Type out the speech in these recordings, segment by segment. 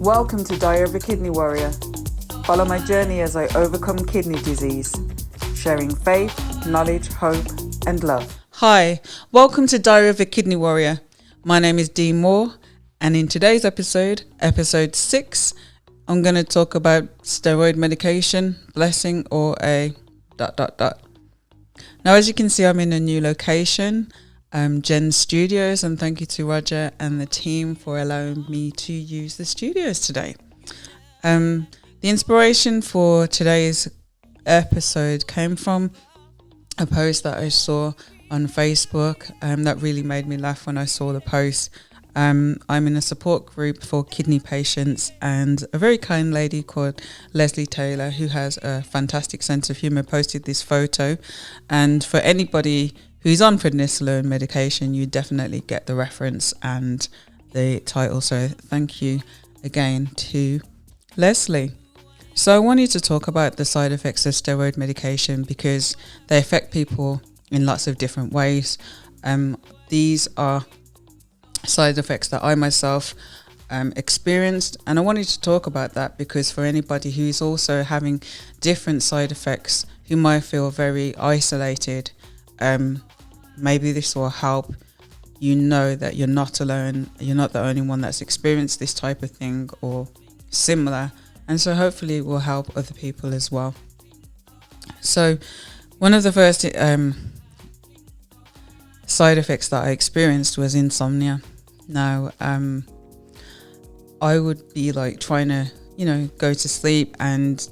Welcome to Diary of a Kidney Warrior. Follow my journey as I overcome kidney disease, sharing faith, knowledge, hope, and love. Hi, welcome to Diary of a Kidney Warrior. My name is DeeMoore, and in today's episode 6, I'm going to talk about steroid medication, blessing or a ... Now, as you can see, I'm in a new location, Jen Studios, and thank you to Roger and the team for allowing me to use the studios today. The inspiration for today's episode came from a post that I saw on Facebook that really made me laugh when I saw the post. I'm in a support group for kidney patients, and a very kind lady called Leslie Taylor, who has a fantastic sense of humour, posted this photo. And for anybody who's on prednisolone medication, you definitely get the reference and the title. So thank you again to Leslie. So I wanted to talk about the side effects of steroid medication because they affect people in lots of different ways. These are side effects that I myself experienced, and I wanted to talk about that because for anybody who's also having different side effects, who might feel very isolated, maybe this will help you know that you're not alone, you're not the only one that's experienced this type of thing or similar, and so hopefully it will help other people as well. So one of the first side effects that I experienced was insomnia. Now, I would be like trying to, go to sleep, and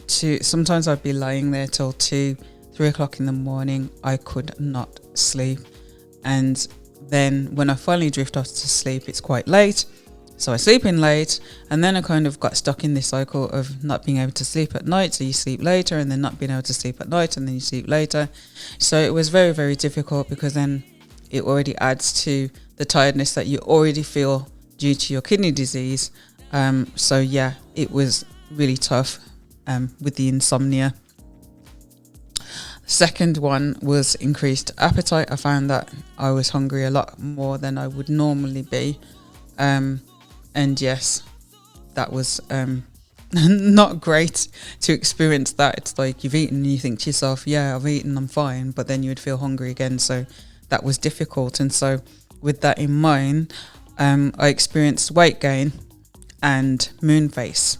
sometimes I'd be lying there till 2-3 o'clock in the morning. I could not sleep, and then when I finally drift off to sleep, it's quite late, so I sleep in late, and then I kind of got stuck in this cycle of not being able to sleep at night. So you sleep later, and then not being able to sleep at night, and then you sleep later. So it was very, very difficult because then it already adds to the tiredness that you already feel due to your kidney disease. So yeah, it was really tough with the insomnia. Second one was increased appetite. I found that I was hungry a lot more than I would normally be. And yes, that was not great to experience that. It's like you've eaten and you think to yourself, yeah, I've eaten, I'm fine. But then you would feel hungry again. So that was difficult. And so with that in mind, I experienced weight gain and Moonface,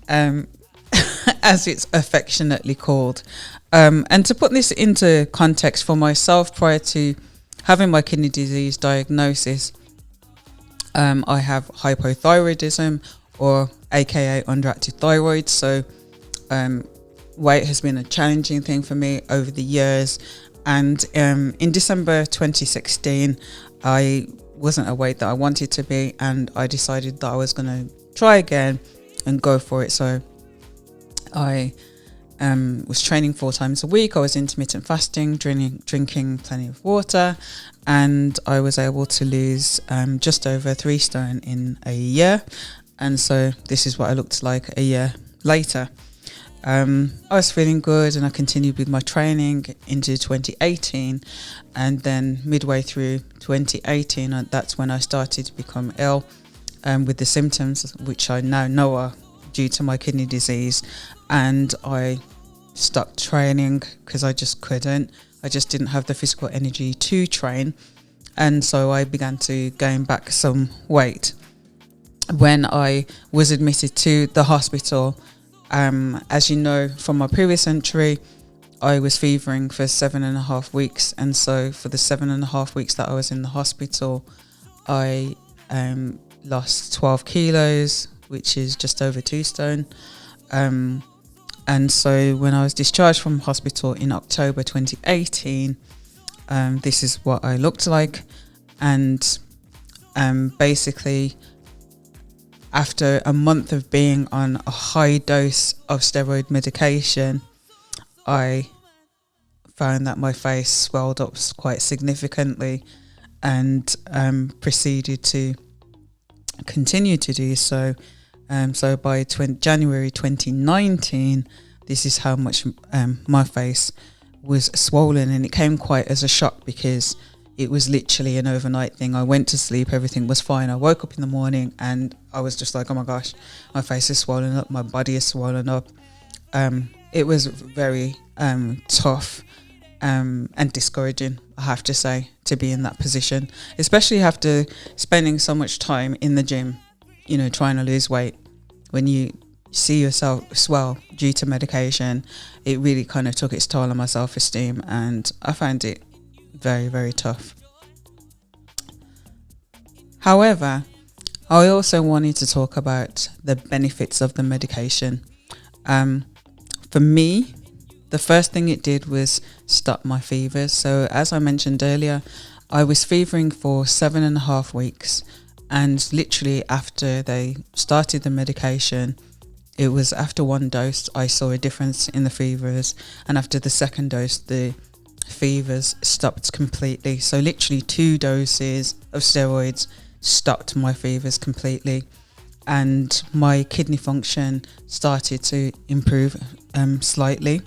as it's affectionately called. And to put this into context for myself, prior to having my kidney disease diagnosis, I have hypothyroidism, or aka underactive thyroid. So weight has been a challenging thing for me over the years. And in December 2016, I wasn't a weight that I wanted to be, and I decided that I was going to try again and go for it. So I was training 4 times a week. I was intermittent fasting, drinking plenty of water, and I was able to lose just over 3 stone in a year. And so this is what I looked like a year later. I was feeling good, and I continued with my training into 2018, and then midway through 2018, that's when I started to become ill with the symptoms, which I now know are due to my kidney disease, and I stopped training because I just couldn't. I just didn't have the physical energy to train, and so I began to gain back some weight. When I was admitted to the hospital, as you know from my previous entry, I was fevering for 7.5 weeks, and so for the 7.5 weeks that I was in the hospital, I lost 12 kilos, which is just over 2 stone. And so when I was discharged from hospital in October 2018, this is what I looked like. And basically, after a month of being on a high dose of steroid medication, I found that my face swelled up quite significantly, and proceeded to continue to do so. So by January 2019, this is how much my face was swollen, and it came quite as a shock because it was literally an overnight thing. I went to sleep, everything was fine. I woke up in the morning and I was just like, oh my gosh, my face is swollen up, my body is swollen up. It was very tough and discouraging, I have to say, to be in that position, especially after spending so much time in the gym, you know, trying to lose weight. When you see yourself swell due to medication, it really kind of took its toll on my self-esteem, and I found it very, very tough. However, I also wanted to talk about the benefits of the medication. For me, the first thing it did was stop my fevers. So as I mentioned earlier, I was fevering for 7.5 weeks, and literally after they started the medication, it was after one dose I saw a difference in the fevers, and after the second dose the fevers stopped completely. So literally 2 doses of steroids stopped my fevers completely, and my kidney function started to improve slightly.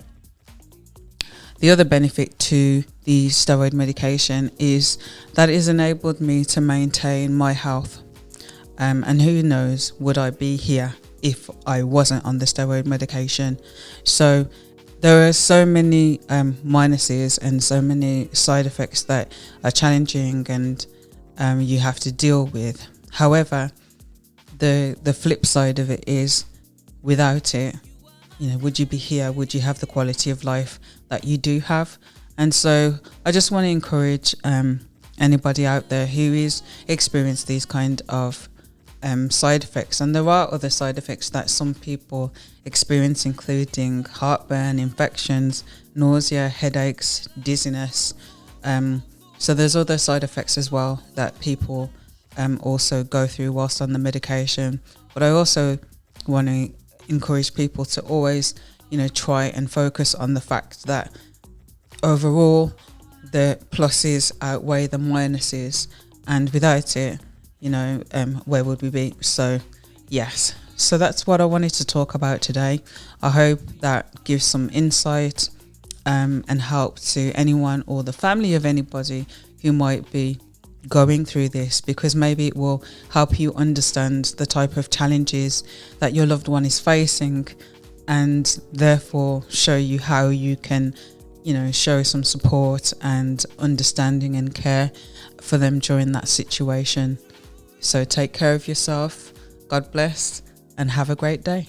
The other benefit to the steroid medication is that it has enabled me to maintain my health, and who knows, would I be here if I wasn't on the steroid medication. So there are so many minuses and so many side effects that are challenging and you have to deal with. However, the flip side of it is, without it, you know, would you be here? Would you have the quality of life that you do have? And so I just want to encourage anybody out there who is experiencing these kind of side effects, and there are other side effects that some people experience, including heartburn, infections, nausea, headaches, dizziness. So there's other side effects as well that people also go through whilst on the medication. But I also want to encourage people to always, you know, try and focus on the fact that overall the pluses outweigh the minuses, and without it, you know, where would we be? So yes, so that's what I wanted to talk about today. I hope that gives some insight and help to anyone or the family of anybody who might be going through this, because maybe it will help you understand the type of challenges that your loved one is facing, and therefore show you how you can, you know, show some support and understanding and care for them during that situation. So take care of yourself, God bless, and have a great day.